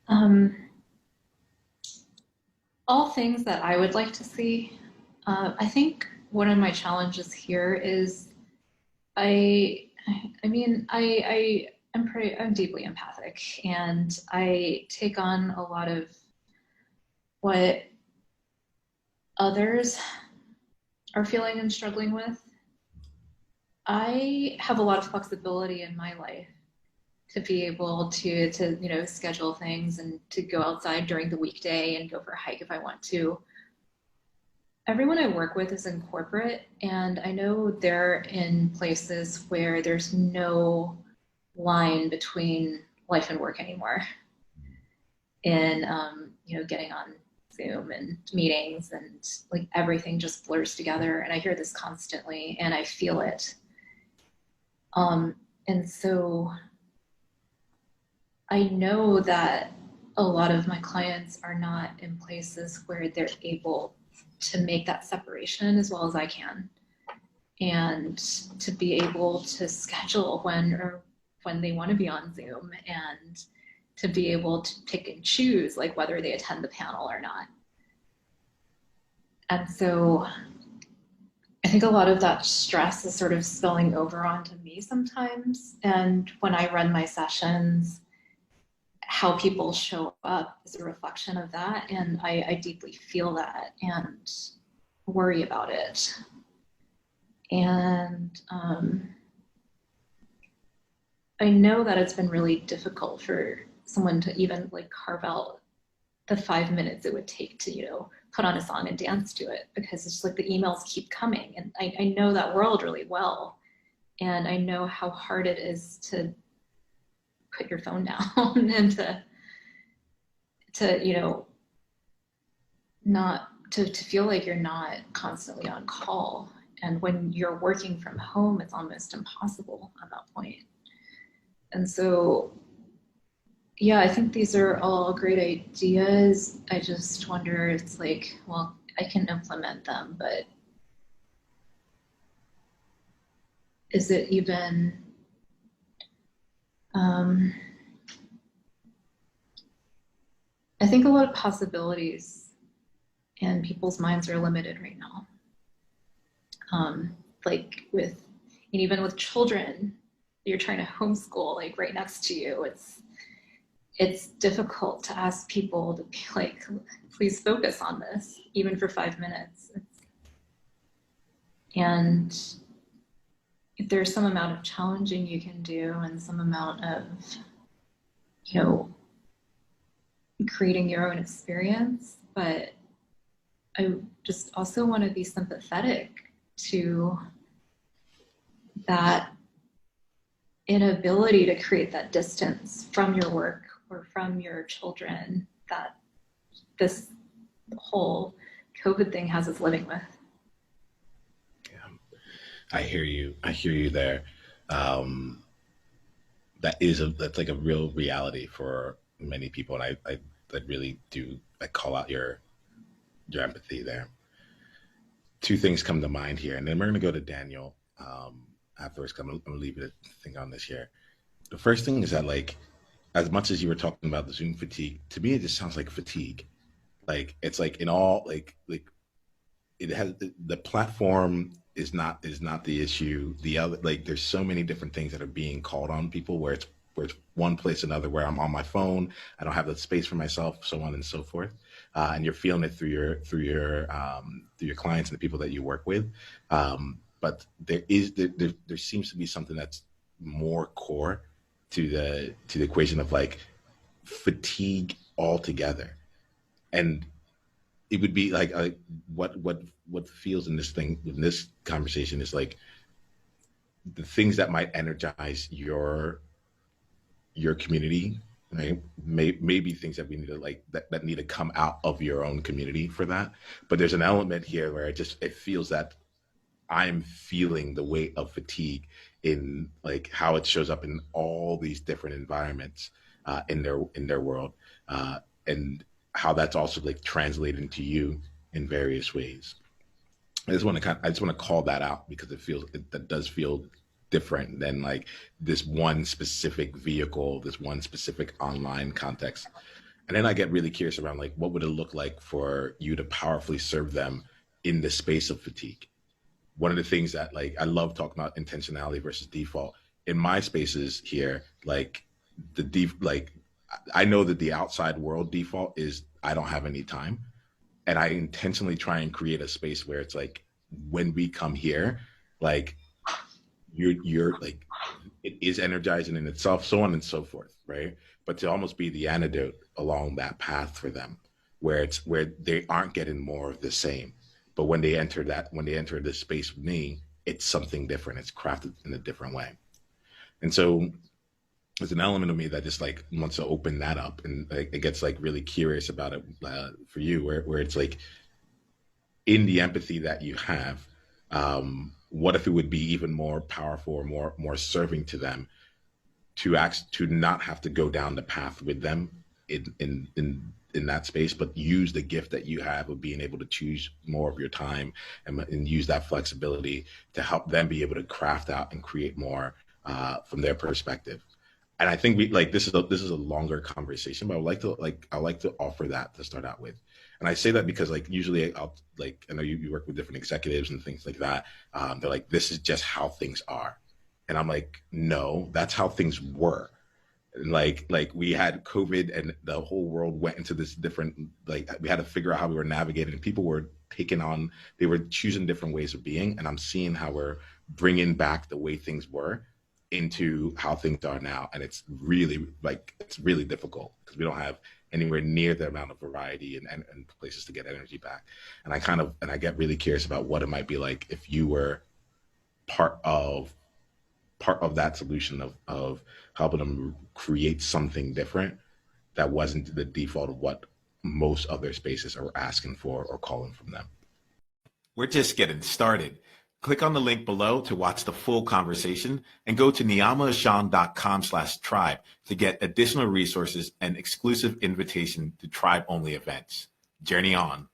Um, all things that I would like to see. I think one of my challenges here is I, I'm deeply empathic, and I take on a lot of what others are feeling and struggling with. I have a lot of flexibility in my life to be able to schedule things and to go outside during the weekday and go for a hike if I want to. Everyone I work with is in corporate, and I know they're in places where there's no line between life and work anymore. And getting on Zoom and meetings and like everything just blurs together. And I hear this constantly, and I feel it. And so I know that a lot of my clients are not in places where they're able to make that separation as well as I can, and to be able to schedule when they want to be on Zoom, and to be able to pick and choose like whether they attend the panel or not. And so I think a lot of that stress is sort of spilling over onto me sometimes. And when I run my sessions, how people show up is a reflection of that. And I deeply feel that and worry about it. And I know that it's been really difficult for someone to even like carve out the 5 minutes it would take to, put on a song and dance to it, because it's just like the emails keep coming. And I know that world really well. And I know how hard it is to put your phone down and to not to feel like you're not constantly on call. And when you're working from home, it's almost impossible at that point. And so, yeah, I think these are all great ideas. I just wonder, it's like, well, I can implement them, but is it even, I think a lot of possibilities and people's minds are limited right now. Like and even with children, you're trying to homeschool like right next to you. It's difficult to ask people to be like, please focus on this, even for 5 minutes. And if there's some amount of challenging you can do, and some amount of, you know, creating your own experience, but I just also want to be sympathetic to that inability to create that distance from your work or from your children that this whole COVID thing has us living with. Yeah, I hear you. I hear you there. Um, that's like a real reality for many people, and I really do. I call out your empathy there. Two things come to mind here, and then we're gonna go to Daniel afterwards. I'm gonna leave it a thing on this here. The first thing is that like as much as you were talking about the Zoom fatigue, to me it just sounds like fatigue. Like it's like in all like it has the platform is not the issue. The other like there's so many different things that are being called on people where it's one place or another where I'm on my phone, I don't have the space for myself, so on and so forth. And you're feeling it through your clients and the people that you work with. But there seems to be something that's more core to the equation of like fatigue altogether. And it would be like what feels in this thing in this conversation is like the things that might energize your community, right? Maybe things that we need to like that need to come out of your own community for that. But there's an element here where it feels that I'm feeling the weight of fatigue in like how it shows up in all these different environments in their world, and how that's also like translating to you in various ways. I just want to call that out because that does feel different than like this one specific vehicle, this one specific online context. And then I get really curious around like, what would it look like for you to powerfully serve them in the space of fatigue? One of the things that like I love talking about intentionality versus default in my spaces here, like like I know that the outside world default is I don't have any time, and I intentionally try and create a space where it's like when we come here, like you're like it is energizing in itself, so on and so forth, right? But to almost be the antidote along that path for them, where it's where they aren't getting more of the same, but when they enter this space with me, it's something different. It's crafted in a different way, and so there's an element of me that just like wants to open that up, and like, it gets like really curious about it for you, where it's like in the empathy that you have, what if it would be even more powerful or more serving to them to act to not have to go down the path with them in that space, but use the gift that you have of being able to choose more of your time and use that flexibility to help them be able to craft out and create more from their perspective. And I think we like this is a longer conversation, but I like to offer that to start out with. And I say that because like usually I'll like I know you work with different executives and things like that. They're like, this is just how things are. And I'm like, no, that's how things were. And like we had COVID and the whole world went into this different, like we had to figure out how we were navigating, and people were taking on, they were choosing different ways of being. And I'm seeing how we're bringing back the way things were into how things are now. And it's really like, it's really difficult because we don't have anywhere near the amount of variety and places to get energy back. And I get really curious about what it might be like if you were part of that solution of helping them create something different that wasn't the default of what most other spaces are asking for or calling from them. We're just getting started. Click on the link below to watch the full conversation and go to niyamaashawn.com/tribe to get additional resources and exclusive invitation to tribe only events. Journey on.